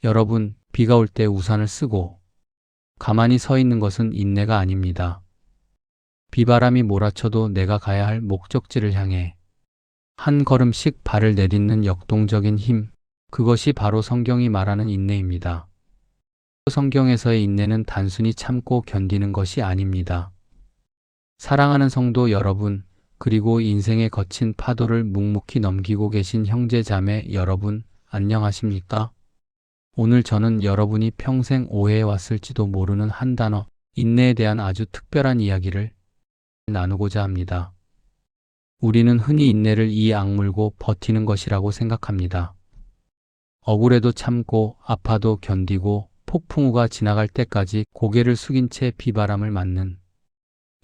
여러분, 비가 올 때 우산을 쓰고 가만히 서 있는 것은 인내가 아닙니다. 비바람이 몰아쳐도 내가 가야 할 목적지를 향해 한 걸음씩 발을 내딛는 역동적인 힘, 그것이 바로 성경이 말하는 인내입니다. 성경에서의 인내는 단순히 참고 견디는 것이 아닙니다. 사랑하는 성도 여러분, 그리고 인생의 거친 파도를 묵묵히 넘기고 계신 형제 자매 여러분, 안녕하십니까? 오늘 저는 여러분이 평생 오해해왔을지도 모르는 한 단어, 인내에 대한 아주 특별한 이야기를 나누고자 합니다. 우리는 흔히 인내를 이 악물고 버티는 것이라고 생각합니다. 억울해도 참고 아파도 견디고 폭풍우가 지나갈 때까지 고개를 숙인 채 비바람을 맞는,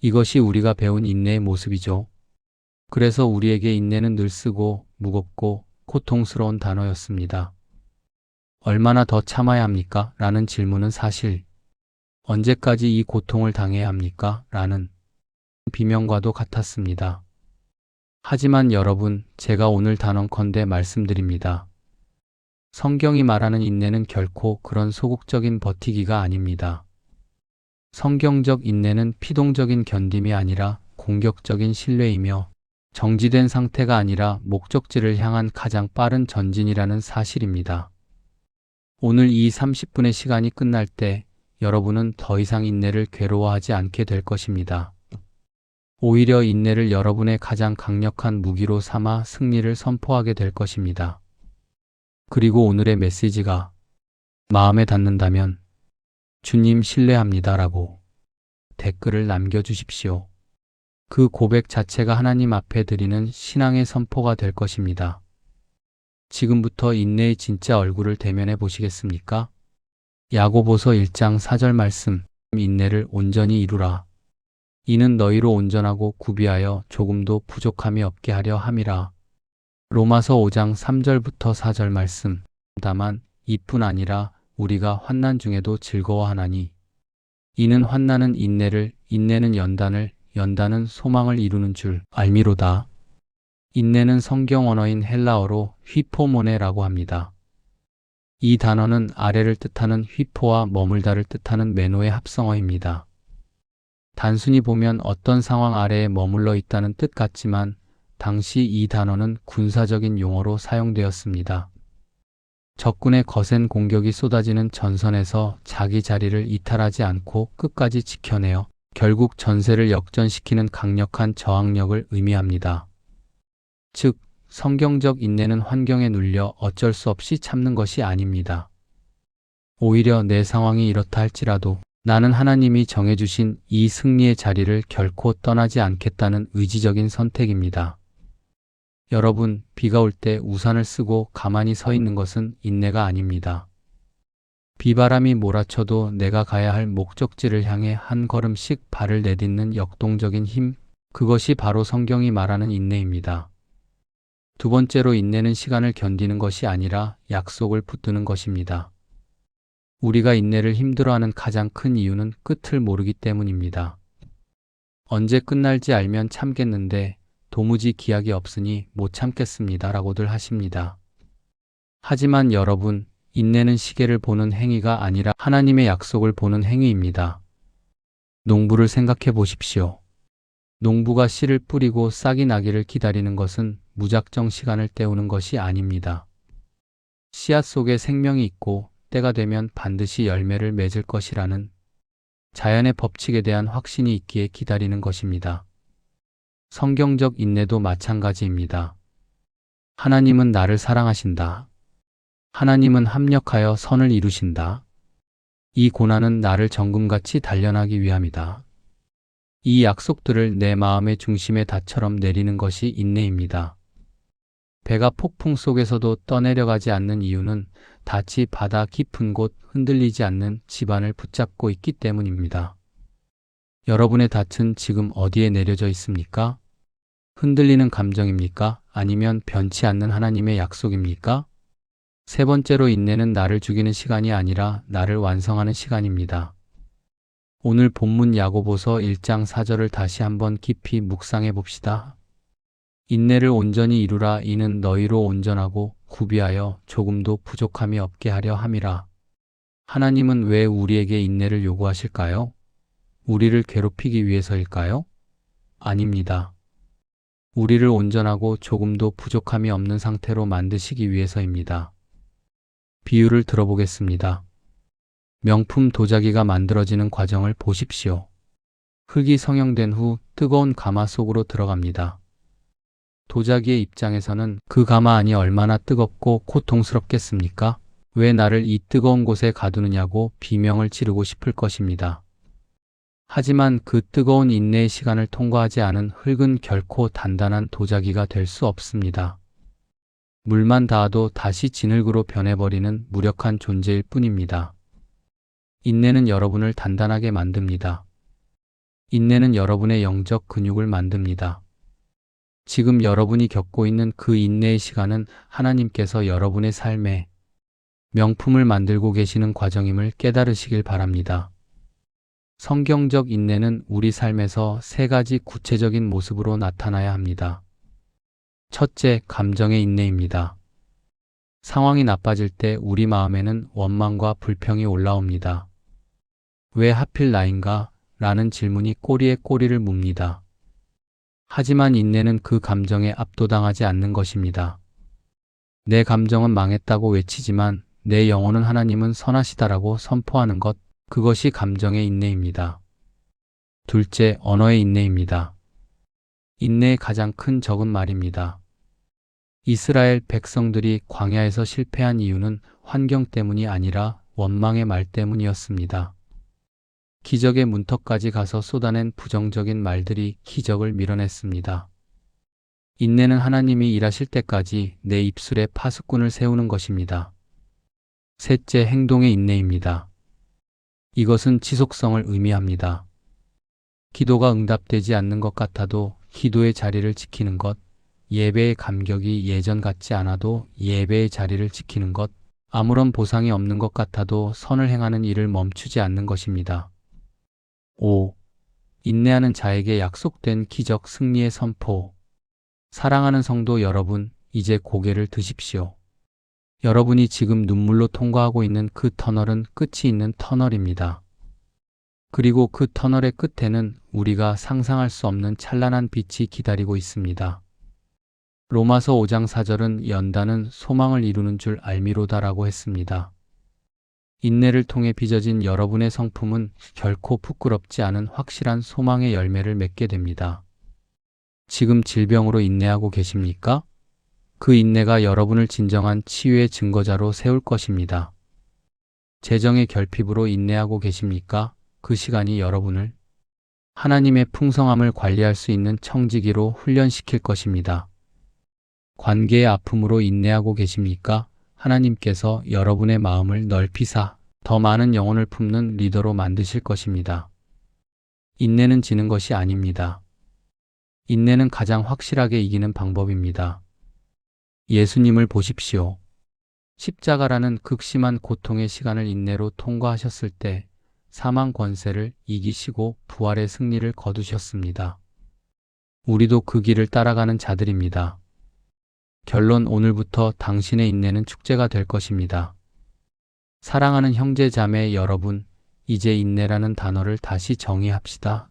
이것이 우리가 배운 인내의 모습이죠. 그래서 우리에게 인내는 늘 쓰고 무겁고 고통스러운 단어였습니다. 얼마나 더 참아야 합니까? 라는 질문은 사실 언제까지 이 고통을 당해야 합니까? 라는 비명과도 같았습니다. 하지만 여러분, 제가 오늘 단언컨대 말씀드립니다. 성경이 말하는 인내는 결코 그런 소극적인 버티기가 아닙니다. 성경적 인내는 피동적인 견딤이 아니라 공격적인 신뢰이며 정지된 상태가 아니라 목적지를 향한 가장 빠른 전진이라는 사실입니다. 오늘 이 30분의 시간이 끝날 때 여러분은 더 이상 인내를 괴로워하지 않게 될 것입니다. 오히려 인내를 여러분의 가장 강력한 무기로 삼아 승리를 선포하게 될 것입니다. 그리고 오늘의 메시지가 마음에 닿는다면 주님 신뢰합니다라고 댓글을 남겨주십시오. 그 고백 자체가 하나님 앞에 드리는 신앙의 선포가 될 것입니다. 지금부터 인내의 진짜 얼굴을 대면해 보시겠습니까? 야고보서 1장 4절 말씀, 인내를 온전히 이루라. 이는 너희로 온전하고 구비하여 조금도 부족함이 없게 하려 함이라. 로마서 5장 3절부터 4절 말씀, 다만 이뿐 아니라 우리가 환난 중에도 즐거워하나니 이는 환난은 인내를, 인내는 연단을, 연단은 소망을 이루는 줄 알미로다. 인내는 성경 언어인 헬라어로 휘포모네라고 합니다. 이 단어는 아래를 뜻하는 휘포와 머물다를 뜻하는 메노의 합성어입니다. 단순히 보면 어떤 상황 아래에 머물러 있다는 뜻 같지만 당시 이 단어는 군사적인 용어로 사용되었습니다. 적군의 거센 공격이 쏟아지는 전선에서 자기 자리를 이탈하지 않고 끝까지 지켜내어 결국 전세를 역전시키는 강력한 저항력을 의미합니다. 즉, 성경적 인내는 환경에 눌려 어쩔 수 없이 참는 것이 아닙니다. 오히려 내 상황이 이렇다 할지라도 나는 하나님이 정해주신 이 승리의 자리를 결코 떠나지 않겠다는 의지적인 선택입니다. 여러분, 비가 올 때 우산을 쓰고 가만히 서 있는 것은 인내가 아닙니다. 비바람이 몰아쳐도 내가 가야 할 목적지를 향해 한 걸음씩 발을 내딛는 역동적인 힘, 그것이 바로 성경이 말하는 인내입니다. 두 번째로 인내는 시간을 견디는 것이 아니라 약속을 붙드는 것입니다. 우리가 인내를 힘들어하는 가장 큰 이유는 끝을 모르기 때문입니다. 언제 끝날지 알면 참겠는데 도무지 기약이 없으니 못 참겠습니다 라고들 하십니다. 하지만 여러분, 인내는 시계를 보는 행위가 아니라 하나님의 약속을 보는 행위입니다. 농부를 생각해 보십시오. 농부가 씨를 뿌리고 싹이 나기를 기다리는 것은 무작정 시간을 때우는 것이 아닙니다. 씨앗 속에 생명이 있고 때가 되면 반드시 열매를 맺을 것이라는 자연의 법칙에 대한 확신이 있기에 기다리는 것입니다. 성경적 인내도 마찬가지입니다. 하나님은 나를 사랑하신다. 하나님은 합력하여 선을 이루신다. 이 고난은 나를 정금같이 단련하기 위함이다. 이 약속들을 내 마음의 중심에 닷처럼 내리는 것이 인내입니다. 배가 폭풍 속에서도 떠내려가지 않는 이유는 닻이 바다 깊은 곳 흔들리지 않는 지반을 붙잡고 있기 때문입니다. 여러분의 닻은 지금 어디에 내려져 있습니까? 흔들리는 감정입니까? 아니면 변치 않는 하나님의 약속입니까? 세 번째로 인내는 나를 죽이는 시간이 아니라 나를 완성하는 시간입니다. 오늘 본문 야고보서 1장 4절을 다시 한번 깊이 묵상해 봅시다. 인내를 온전히 이루라. 이는 너희로 온전하고 구비하여 조금도 부족함이 없게 하려 함이라. 하나님은 왜 우리에게 인내를 요구하실까요? 우리를 괴롭히기 위해서일까요? 아닙니다. 우리를 온전하고 조금도 부족함이 없는 상태로 만드시기 위해서입니다. 비유를 들어보겠습니다. 명품 도자기가 만들어지는 과정을 보십시오. 흙이 성형된 후 뜨거운 가마 속으로 들어갑니다. 도자기의 입장에서는 그 가마 안이 얼마나 뜨겁고 고통스럽겠습니까? 왜 나를 이 뜨거운 곳에 가두느냐고 비명을 지르고 싶을 것입니다. 하지만 그 뜨거운 인내의 시간을 통과하지 않은 흙은 결코 단단한 도자기가 될 수 없습니다. 물만 닿아도 다시 진흙으로 변해버리는 무력한 존재일 뿐입니다. 인내는 여러분을 단단하게 만듭니다. 인내는 여러분의 영적 근육을 만듭니다. 지금 여러분이 겪고 있는 그 인내의 시간은 하나님께서 여러분의 삶에 명품을 만들고 계시는 과정임을 깨달으시길 바랍니다. 성경적 인내는 우리 삶에서 세 가지 구체적인 모습으로 나타나야 합니다. 첫째, 감정의 인내입니다. 상황이 나빠질 때 우리 마음에는 원망과 불평이 올라옵니다. 왜 하필 나인가? 라는 질문이 꼬리에 꼬리를 묻니다. 하지만 인내는 그 감정에 압도당하지 않는 것입니다. 내 감정은 망했다고 외치지만 내 영혼은 하나님은 선하시다라고 선포하는 것, 그것이 감정의 인내입니다. 둘째, 언어의 인내입니다. 인내의 가장 큰 적은 말입니다. 이스라엘 백성들이 광야에서 실패한 이유는 환경 때문이 아니라 원망의 말 때문이었습니다. 기적의 문턱까지 가서 쏟아낸 부정적인 말들이 기적을 밀어냈습니다. 인내는 하나님이 일하실 때까지 내 입술에 파수꾼을 세우는 것입니다. 셋째, 행동의 인내입니다. 이것은 지속성을 의미합니다. 기도가 응답되지 않는 것 같아도 기도의 자리를 지키는 것, 예배의 감격이 예전 같지 않아도 예배의 자리를 지키는 것, 아무런 보상이 없는 것 같아도 선을 행하는 일을 멈추지 않는 것입니다. 5. 인내하는 자에게 약속된 기적 승리의 선포. 사랑하는 성도 여러분, 이제 고개를 드십시오. 여러분이 지금 눈물로 통과하고 있는 그 터널은 끝이 있는 터널입니다. 그리고 그 터널의 끝에는 우리가 상상할 수 없는 찬란한 빛이 기다리고 있습니다. 로마서 5장 4절은 연단은 소망을 이루는 줄 알미로다라고 했습니다. 인내를 통해 빚어진 여러분의 성품은 결코 부끄럽지 않은 확실한 소망의 열매를 맺게 됩니다. 지금 질병으로 인내하고 계십니까? 그 인내가 여러분을 진정한 치유의 증거자로 세울 것입니다. 재정의 결핍으로 인내하고 계십니까? 그 시간이 여러분을 하나님의 풍성함을 관리할 수 있는 청지기로 훈련시킬 것입니다. 관계의 아픔으로 인내하고 계십니까? 하나님께서 여러분의 마음을 넓히사 더 많은 영혼을 품는 리더로 만드실 것입니다. 인내는 지는 것이 아닙니다. 인내는 가장 확실하게 이기는 방법입니다. 예수님을 보십시오. 십자가라는 극심한 고통의 시간을 인내로 통과하셨을 때 사망 권세를 이기시고 부활의 승리를 거두셨습니다. 우리도 그 길을 따라가는 자들입니다. 결론, 오늘부터 당신의 인내는 축제가 될 것입니다. 사랑하는 형제 자매 여러분, 이제 인내라는 단어를 다시 정의합시다.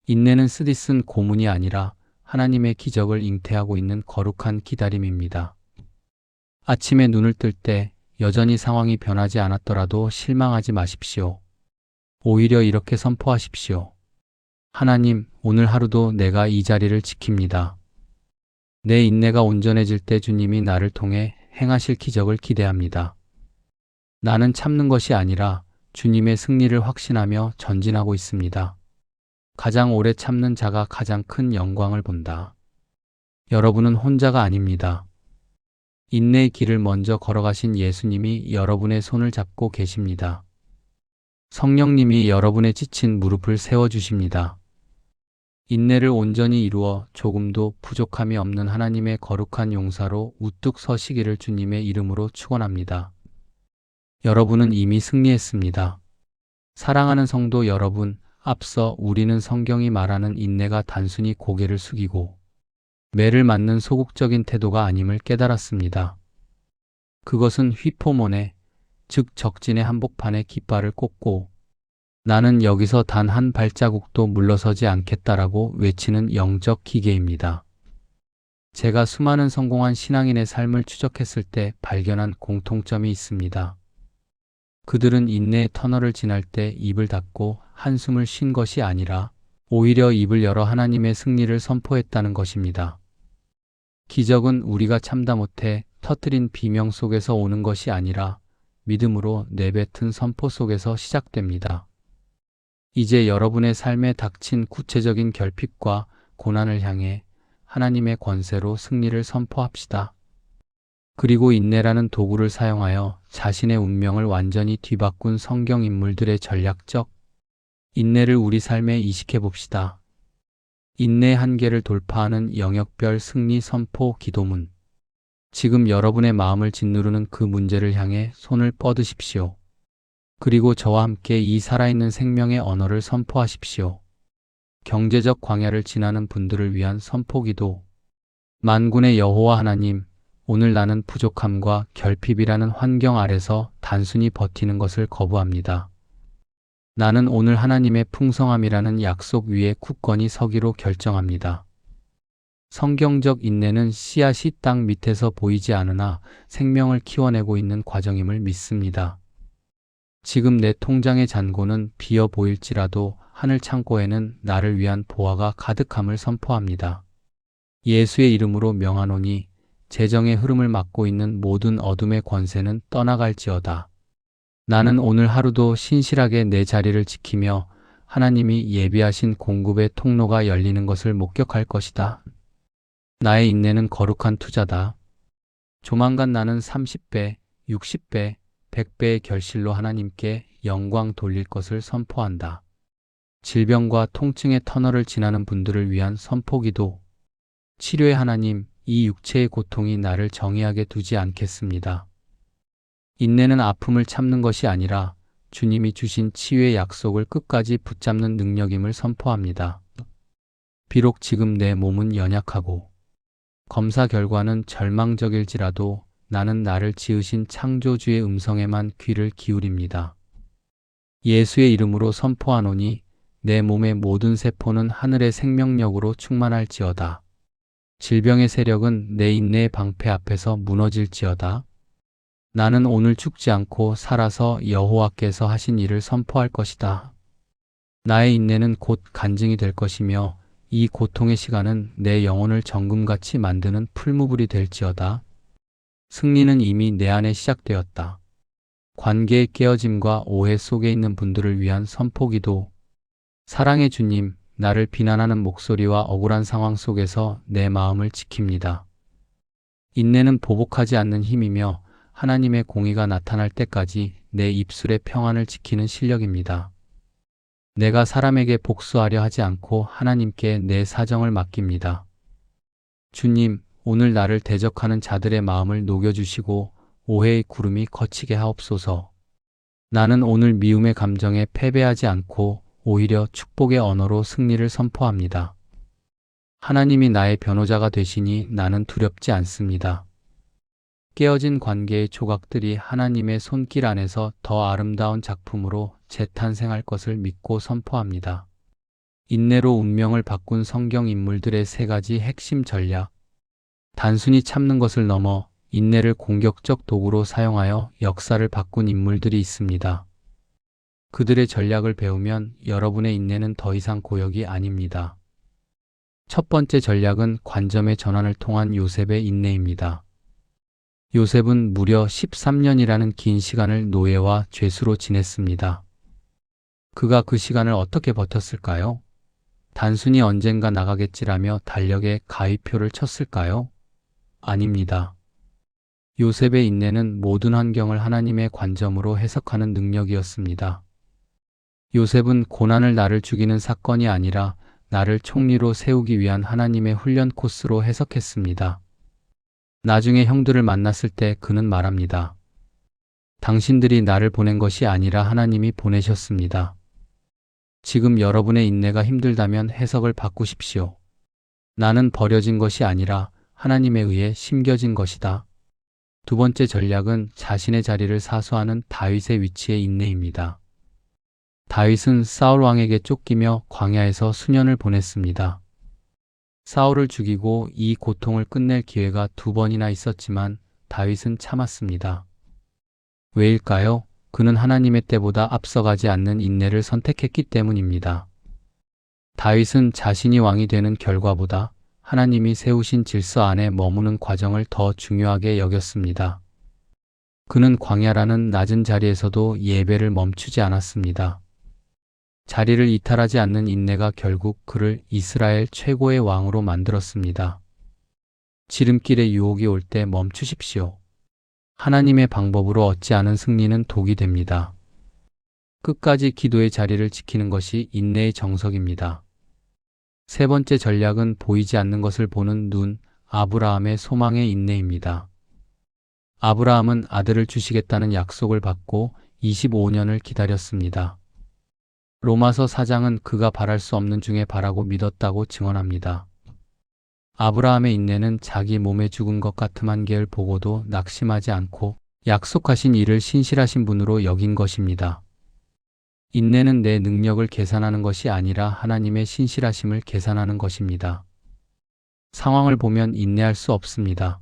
인내는 쓰디쓴 고문이 아니라 하나님의 기적을 잉태하고 있는 거룩한 기다림입니다. 아침에 눈을 뜰 때 여전히 상황이 변하지 않았더라도 실망하지 마십시오. 오히려 이렇게 선포하십시오. 하나님, 오늘 하루도 내가 이 자리를 지킵니다. 내 인내가 온전해질 때 주님이 나를 통해 행하실 기적을 기대합니다. 나는 참는 것이 아니라 주님의 승리를 확신하며 전진하고 있습니다. 가장 오래 참는 자가 가장 큰 영광을 본다. 여러분은 혼자가 아닙니다. 인내의 길을 먼저 걸어가신 예수님이 여러분의 손을 잡고 계십니다. 성령님이 여러분의 지친 무릎을 세워주십니다. 인내를 온전히 이루어 조금도 부족함이 없는 하나님의 거룩한 용사로 우뚝 서시기를 주님의 이름으로 축원합니다. 여러분은 이미 승리했습니다. 사랑하는 성도 여러분, 앞서 우리는 성경이 말하는 인내가 단순히 고개를 숙이고 매를 맞는 소극적인 태도가 아님을 깨달았습니다. 그것은 휘포몬의 즉 적진의 한복판에 깃발을 꽂고 나는 여기서 단 한 발자국도 물러서지 않겠다라고 외치는 영적 기계입니다. 제가 수많은 성공한 신앙인의 삶을 추적했을 때 발견한 공통점이 있습니다. 그들은 인내의 터널을 지날 때 입을 닫고 한숨을 쉰 것이 아니라 오히려 입을 열어 하나님의 승리를 선포했다는 것입니다. 기적은 우리가 참다 못해 터뜨린 비명 속에서 오는 것이 아니라 믿음으로 내뱉은 선포 속에서 시작됩니다. 이제 여러분의 삶에 닥친 구체적인 결핍과 고난을 향해 하나님의 권세로 승리를 선포합시다. 그리고 인내라는 도구를 사용하여 자신의 운명을 완전히 뒤바꾼 성경 인물들의 전략적 인내를 우리 삶에 이식해 봅시다. 인내의 한계를 돌파하는 영역별 승리 선포 기도문. 지금 여러분의 마음을 짓누르는 그 문제를 향해 손을 뻗으십시오. 그리고 저와 함께 이 살아있는 생명의 언어를 선포하십시오. 경제적 광야를 지나는 분들을 위한 선포기도. 만군의 여호와 하나님, 오늘 나는 부족함과 결핍이라는 환경 아래서 단순히 버티는 것을 거부합니다. 나는 오늘 하나님의 풍성함이라는 약속 위에 굳건히 서기로 결정합니다. 성경적 인내는 씨앗이 땅 밑에서 보이지 않으나 생명을 키워내고 있는 과정임을 믿습니다. 지금 내 통장의 잔고는 비어 보일지라도 하늘 창고에는 나를 위한 보화가 가득함을 선포합니다. 예수의 이름으로 명하노니 재정의 흐름을 막고 있는 모든 어둠의 권세는 떠나갈지어다. 나는 오늘 하루도 신실하게 내 자리를 지키며 하나님이 예비하신 공급의 통로가 열리는 것을 목격할 것이다. 나의 인내는 거룩한 투자다. 조만간 나는 30배, 60배, 100배의 결실로 하나님께 영광 돌릴 것을 선포한다. 질병과 통증의 터널을 지나는 분들을 위한 선포기도. 치료의 하나님, 이 육체의 고통이 나를 정의하게 두지 않겠습니다. 인내는 아픔을 참는 것이 아니라 주님이 주신 치유의 약속을 끝까지 붙잡는 능력임을 선포합니다. 비록 지금 내 몸은 연약하고 검사 결과는 절망적일지라도 나는 나를 지으신 창조주의 음성에만 귀를 기울입니다. 예수의 이름으로 선포하노니 내 몸의 모든 세포는 하늘의 생명력으로 충만할지어다. 질병의 세력은 내 인내의 방패 앞에서 무너질지어다. 나는 오늘 죽지 않고 살아서 여호와께서 하신 일을 선포할 것이다. 나의 인내는 곧 간증이 될 것이며 이 고통의 시간은 내 영혼을 정금같이 만드는 풀무불이 될지어다. 승리는 이미 내 안에 시작되었다. 관계의 깨어짐과 오해 속에 있는 분들을 위한 선포기도. 사랑의 주님, 나를 비난하는 목소리와 억울한 상황 속에서 내 마음을 지킵니다. 인내는 보복하지 않는 힘이며 하나님의 공의가 나타날 때까지 내 입술의 평안을 지키는 실력입니다. 내가 사람에게 복수하려 하지 않고 하나님께 내 사정을 맡깁니다. 주님, 오늘 나를 대적하는 자들의 마음을 녹여주시고 오해의 구름이 거치게 하옵소서. 나는 오늘 미움의 감정에 패배하지 않고 오히려 축복의 언어로 승리를 선포합니다. 하나님이 나의 변호자가 되시니 나는 두렵지 않습니다. 깨어진 관계의 조각들이 하나님의 손길 안에서 더 아름다운 작품으로 재탄생할 것을 믿고 선포합니다. 인내로 운명을 바꾼 성경 인물들의 3가지 핵심 전략. 단순히 참는 것을 넘어 인내를 공격적 도구로 사용하여 역사를 바꾼 인물들이 있습니다. 그들의 전략을 배우면 여러분의 인내는 더 이상 고역이 아닙니다. 첫 번째 전략은 관점의 전환을 통한 요셉의 인내입니다. 요셉은 무려 13년이라는 긴 시간을 노예와 죄수로 지냈습니다. 그가 그 시간을 어떻게 버텼을까요? 단순히 언젠가 나가겠지라며 달력에 가위표를 쳤을까요? 아닙니다. 요셉의 인내는 모든 환경을 하나님의 관점으로 해석하는 능력이었습니다. 요셉은 고난을 나를 죽이는 사건이 아니라 나를 총리로 세우기 위한 하나님의 훈련 코스로 해석했습니다. 나중에 형들을 만났을 때 그는 말합니다. 당신들이 나를 보낸 것이 아니라 하나님이 보내셨습니다. 지금 여러분의 인내가 힘들다면 해석을 바꾸십시오. 나는 버려진 것이 아니라 하나님에 의해 심겨진 것이다. 두 번째 전략은 자신의 자리를 사수하는 다윗의 위치의 인내입니다. 다윗은 사울 왕에게 쫓기며 광야에서 수년을 보냈습니다. 사울을 죽이고 이 고통을 끝낼 기회가 두 번이나 있었지만 다윗은 참았습니다. 왜일까요? 그는 하나님의 때보다 앞서가지 않는 인내를 선택했기 때문입니다. 다윗은 자신이 왕이 되는 결과보다 하나님이 세우신 질서 안에 머무는 과정을 더 중요하게 여겼습니다. 그는 광야라는 낮은 자리에서도 예배를 멈추지 않았습니다. 자리를 이탈하지 않는 인내가 결국 그를 이스라엘 최고의 왕으로 만들었습니다. 지름길에 유혹이 올 때 멈추십시오. 하나님의 방법으로 얻지 않은 승리는 독이 됩니다. 끝까지 기도의 자리를 지키는 것이 인내의 정석입니다. 세 번째 전략은 보이지 않는 것을 보는 눈, 아브라함의 소망의 인내입니다. 아브라함은 아들을 주시겠다는 약속을 받고 25년을 기다렸습니다. 로마서 4장은 그가 바랄 수 없는 중에 바라고 믿었다고 증언합니다. 아브라함의 인내는 자기 몸에 죽은 것 같은 한계를 보고도 낙심하지 않고 약속하신 일을 신실하신 분으로 여긴 것입니다. 인내는 내 능력을 계산하는 것이 아니라 하나님의 신실하심을 계산하는 것입니다. 상황을 보면 인내할 수 없습니다.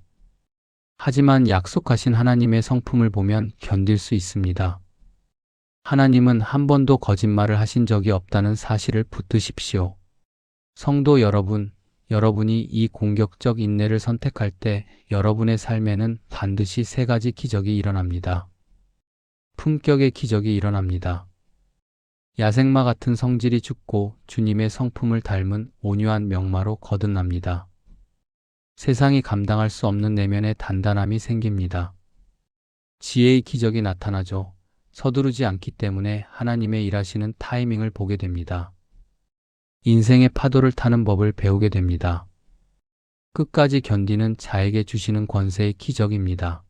하지만 약속하신 하나님의 성품을 보면 견딜 수 있습니다. 하나님은 한 번도 거짓말을 하신 적이 없다는 사실을 붙드십시오. 성도 여러분, 여러분이 이 공격적 인내를 선택할 때 여러분의 삶에는 반드시 세 가지 기적이 일어납니다. 품격의 기적이 일어납니다. 야생마 같은 성질이 죽고 주님의 성품을 닮은 온유한 명마로 거듭납니다. 세상이 감당할 수 없는 내면의 단단함이 생깁니다. 지혜의 기적이 나타나죠. 서두르지 않기 때문에 하나님의 일하시는 타이밍을 보게 됩니다. 인생의 파도를 타는 법을 배우게 됩니다. 끝까지 견디는 자에게 주시는 권세의 기적입니다.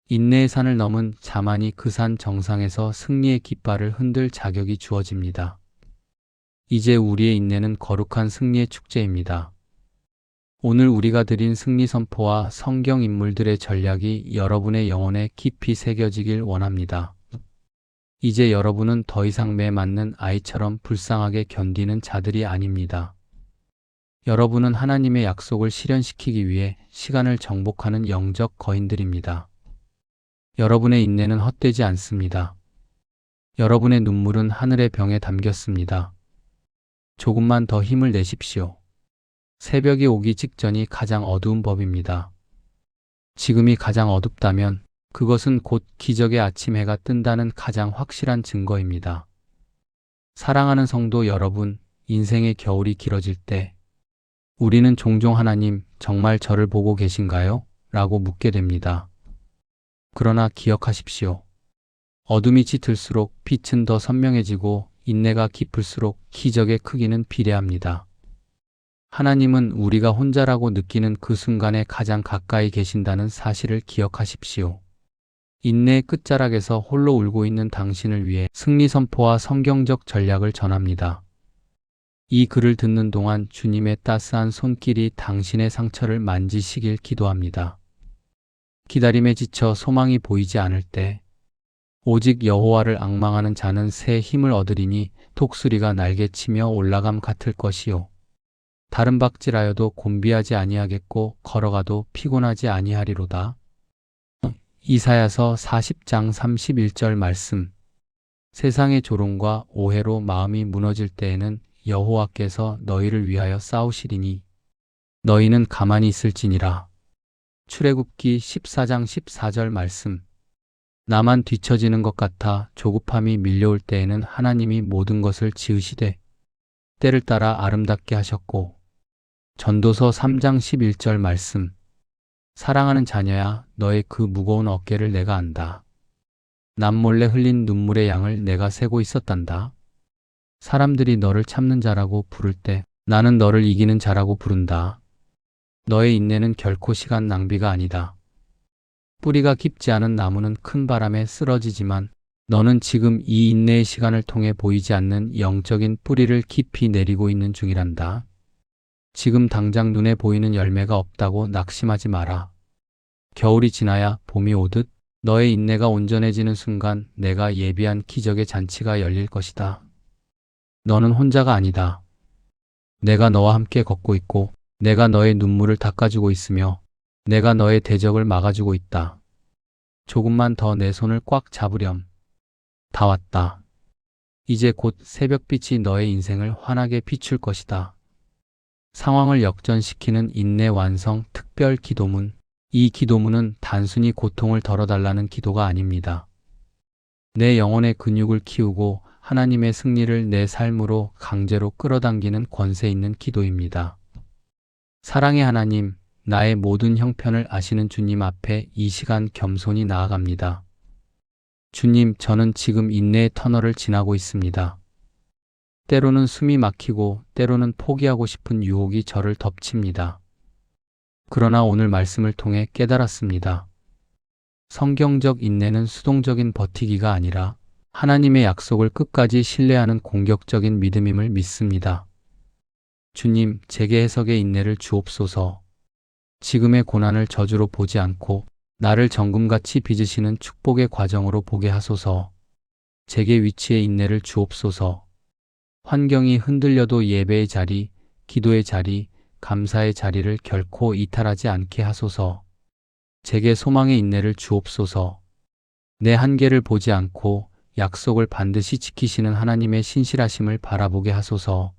인내의 산을 넘은 자만이 그 산 정상에서 승리의 깃발을 흔들 자격이 주어집니다. 이제 우리의 인내는 거룩한 승리의 축제입니다. 오늘 우리가 드린 승리 선포와 성경 인물들의 전략이 여러분의 영혼에 깊이 새겨지길 원합니다. 이제 여러분은 더 이상 매 맞는 아이처럼 불쌍하게 견디는 자들이 아닙니다. 여러분은 하나님의 약속을 실현시키기 위해 시간을 정복하는 영적 거인들입니다. 여러분의 인내는 헛되지 않습니다. 여러분의 눈물은 하늘의 병에 담겼습니다. 조금만 더 힘을 내십시오. 새벽이 오기 직전이 가장 어두운 법입니다. 지금이 가장 어둡다면 그것은 곧 기적의 아침 해가 뜬다는 가장 확실한 증거입니다. 사랑하는 성도 여러분, 인생의 겨울이 길어질 때 우리는 종종 하나님, 정말 저를 보고 계신가요? 라고 묻게 됩니다. 그러나 기억하십시오. 어둠이 짙을수록 빛은 더 선명해지고 인내가 깊을수록 기적의 크기는 비례합니다. 하나님은 우리가 혼자라고 느끼는 그 순간에 가장 가까이 계신다는 사실을 기억하십시오. 인내의 끝자락에서 홀로 울고 있는 당신을 위해 승리 선포와 성경적 전략을 전합니다. 이 글을 듣는 동안 주님의 따스한 손길이 당신의 상처를 만지시길 기도합니다. 기다림에 지쳐 소망이 보이지 않을 때 오직 여호와를 앙망하는 자는 새 힘을 얻으리니 독수리가 날개치며 올라감 같을 것이요. 다른 박질하여도 곤비하지 아니하겠고 걸어가도 피곤하지 아니하리로다. 이사야서 40장 31절 말씀. 세상의 조롱과 오해로 마음이 무너질 때에는 여호와께서 너희를 위하여 싸우시리니 너희는 가만히 있을지니라. 출애굽기 14장 14절 말씀. 나만 뒤처지는 것 같아 조급함이 밀려올 때에는 하나님이 모든 것을 지으시되 때를 따라 아름답게 하셨고. 전도서 3장 11절 말씀. 사랑하는 자녀야, 너의 그 무거운 어깨를 내가 안다. 남몰래 흘린 눈물의 양을 내가 세고 있었단다. 사람들이 너를 참는 자라고 부를 때 나는 너를 이기는 자라고 부른다. 너의 인내는 결코 시간 낭비가 아니다. 뿌리가 깊지 않은 나무는 큰 바람에 쓰러지지만 너는 지금 이 인내의 시간을 통해 보이지 않는 영적인 뿌리를 깊이 내리고 있는 중이란다. 지금 당장 눈에 보이는 열매가 없다고 낙심하지 마라. 겨울이 지나야 봄이 오듯 너의 인내가 온전해지는 순간 내가 예비한 기적의 잔치가 열릴 것이다. 너는 혼자가 아니다. 내가 너와 함께 걷고 있고 내가 너의 눈물을 닦아주고 있으며 내가 너의 대적을 막아주고 있다. 조금만 더 내 손을 꽉 잡으렴. 다 왔다. 이제 곧 새벽빛이 너의 인생을 환하게 비출 것이다. 상황을 역전시키는 인내 완성 특별 기도문. 이 기도문은 단순히 고통을 덜어달라는 기도가 아닙니다. 내 영혼의 근육을 키우고 하나님의 승리를 내 삶으로 강제로 끌어당기는 권세 있는 기도입니다. 사랑의 하나님, 나의 모든 형편을 아시는 주님 앞에 이 시간 겸손히 나아갑니다. 주님, 저는 지금 인내의 터널을 지나고 있습니다. 때로는 숨이 막히고 때로는 포기하고 싶은 유혹이 저를 덮칩니다. 그러나 오늘 말씀을 통해 깨달았습니다. 성경적 인내는 수동적인 버티기가 아니라 하나님의 약속을 끝까지 신뢰하는 공격적인 믿음임을 믿습니다. 주님, 제게 해석의 인내를 주옵소서. 지금의 고난을 저주로 보지 않고 나를 정금같이 빚으시는 축복의 과정으로 보게 하소서. 제게 위치의 인내를 주옵소서. 환경이 흔들려도 예배의 자리, 기도의 자리, 감사의 자리를 결코 이탈하지 않게 하소서. 제게 소망의 인내를 주옵소서. 내 한계를 보지 않고 약속을 반드시 지키시는 하나님의 신실하심을 바라보게 하소서.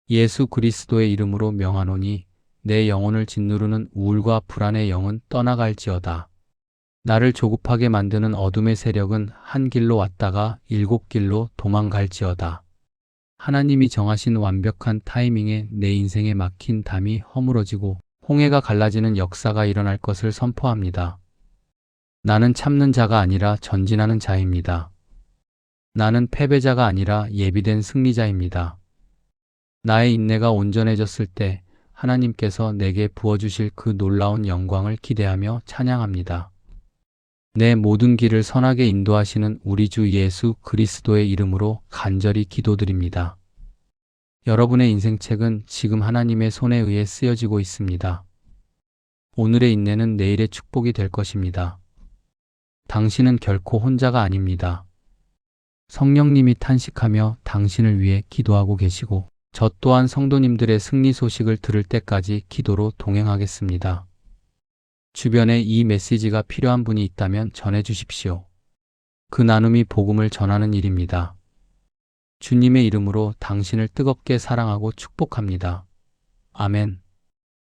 예수 그리스도의 이름으로 명하노니 내 영혼을 짓누르는 우울과 불안의 영은 떠나갈지어다. 나를 조급하게 만드는 어둠의 세력은 한 길로 왔다가 7길로 도망갈지어다. 하나님이 정하신 완벽한 타이밍에 내 인생에 막힌 담이 허물어지고 홍해가 갈라지는 역사가 일어날 것을 선포합니다. 나는 참는 자가 아니라 전진하는 자입니다. 나는 패배자가 아니라 예비된 승리자입니다. 나의 인내가 온전해졌을 때 하나님께서 내게 부어주실 그 놀라운 영광을 기대하며 찬양합니다. 내 모든 길을 선하게 인도하시는 우리 주 예수 그리스도의 이름으로 간절히 기도드립니다. 여러분의 인생책은 지금 하나님의 손에 의해 쓰여지고 있습니다. 오늘의 인내는 내일의 축복이 될 것입니다. 당신은 결코 혼자가 아닙니다. 성령님이 탄식하며 당신을 위해 기도하고 계시고 저 또한 성도님들의 승리 소식을 들을 때까지 기도로 동행하겠습니다. 주변에 이 메시지가 필요한 분이 있다면 전해 주십시오. 그 나눔이 복음을 전하는 일입니다. 주님의 이름으로 당신을 뜨겁게 사랑하고 축복합니다. 아멘.